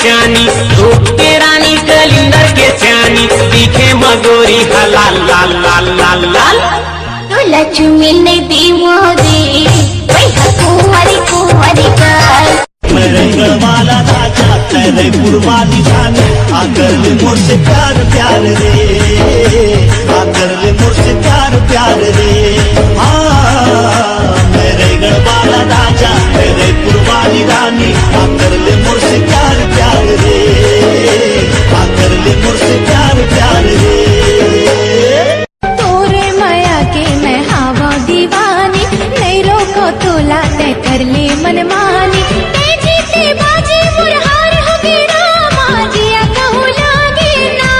चानी रूप के रानी कलिंदर के चानी दिखे मगोरी हलाल लाल लाल लाल लाल तो लक्ष्मी ने दी मोदी वही कुंवारी कुंवारी का मेरे वाला राजा तेरे पुरवानी जाने आकर ले मुझसे प्यार प्यार रे आकर ले मुझसे प्यार प्यार रे मेरे गढ़ वाला राजा तेरे पुरवानी रानी आकर ले मुझसे प्यार प्यार रे आकर ले मुझसे प्यार प्यार रे तोरे माया के मैं हवा दीवानी नहीं रोको तो लाते कर ले मनमानी बाजी मुरहार हो गिरा माजिया कहूँ लागे ना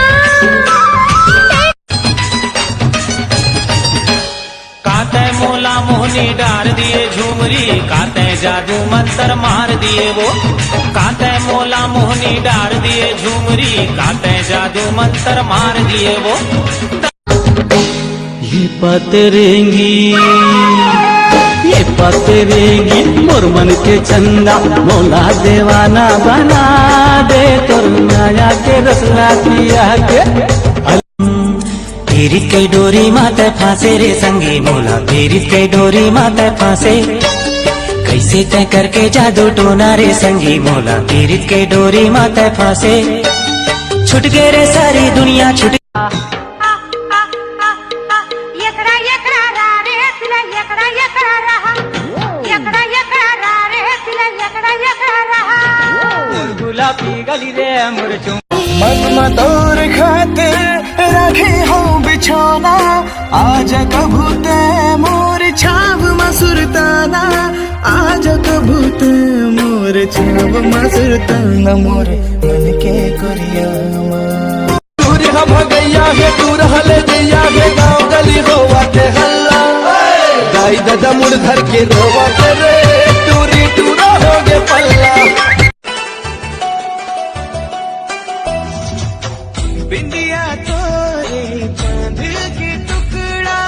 काते मोला मोहनी डार दिए झूमरी काते जादू मंत्र मार दिए वो काते मोला मोहनी डार दिए झूमरी काते जादू मंत्र मार दिए वो ये पतरेंगी ये पतरेंगी मोर मन के चंदा मोला देवाना बना दे तोर माया के रसना पिया के तेरी कई डोरी माते फांसे रे संगी मोला तेरी कई डोरी माते फांसे कैसे तय करके जादू टोना रे संगी मोला तेरी कई डोरी माते फांसे छुट गए रे सारी दुनिया छुट गुलाबी गली रे मुरझू मन मदोर खातिर रखे हो बिछोना आज कबूते मोर छाव मसुरताना आज कबूते मोर छाव मसुरताना मोर मन के कुरियामा दूर हम गैया है दूर हले गैया है गाँव गली होवा के हल्ला गाई दादा मुड़ धर के रोवा के रे टूरी टूरा हो गे पल्ला बिंदिया तोरे चांद की टुकड़ा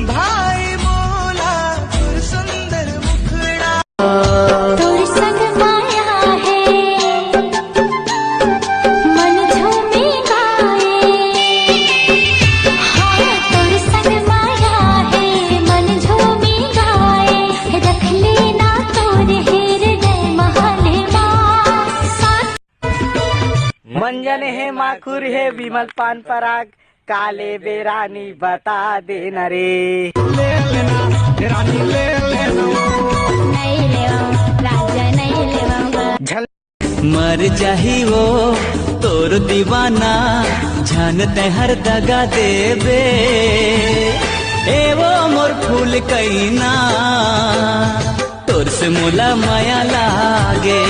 भाई मोला तोर सुंदर मुखड़ा तोर संग माया है मन झूमे गाए हाँ तोर संग माया है मन झूमे गाए रख लेना तोर हृदय महल मंजन है माखुर है विमल पान पराग काले बेरानी बता देना रे ले लेना रानी ले लेना नहीं लेवा राजा नहीं लेवा मर जाही वो तोर दीवाना जानते हर दगा देवे ए वो मोर फूल कैना तोर से मोला माया लागे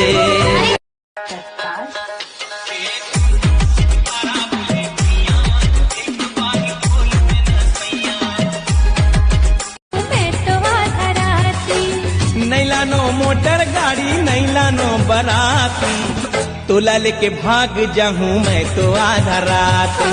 नैलानो मोटर गाड़ी नैलानो बराती तोला लेके भाग जाऊं मैं तो आधा राती